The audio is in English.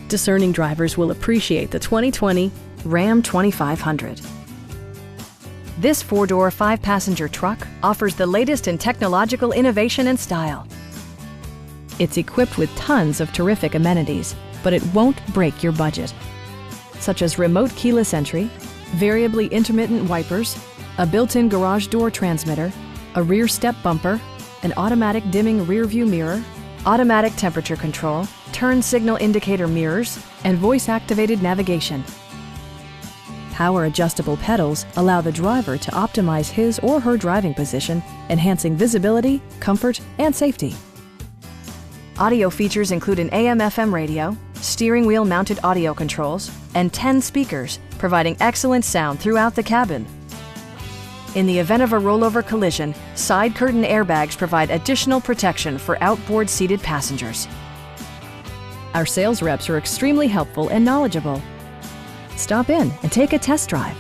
Discerning drivers will appreciate the 2020 Ram 2500. This four-door, five-passenger truck offers the latest in technological innovation and style. It's equipped with tons of terrific amenities, but it won't break your budget, such as remote keyless entry, variably intermittent wipers, a built-in garage door transmitter, a rear step bumper, an automatic dimming rear-view mirror, automatic temperature control, turn signal indicator mirrors, and voice-activated navigation. Power-adjustable pedals allow the driver to optimize his or her driving position, enhancing visibility, comfort, and safety. Audio features include an AM/FM radio, steering wheel mounted audio controls, and 10 speakers, providing excellent sound throughout the cabin. In the event of a rollover collision, side curtain airbags provide additional protection for outboard seated passengers. Our sales reps are extremely helpful and knowledgeable. Stop in and take a test drive.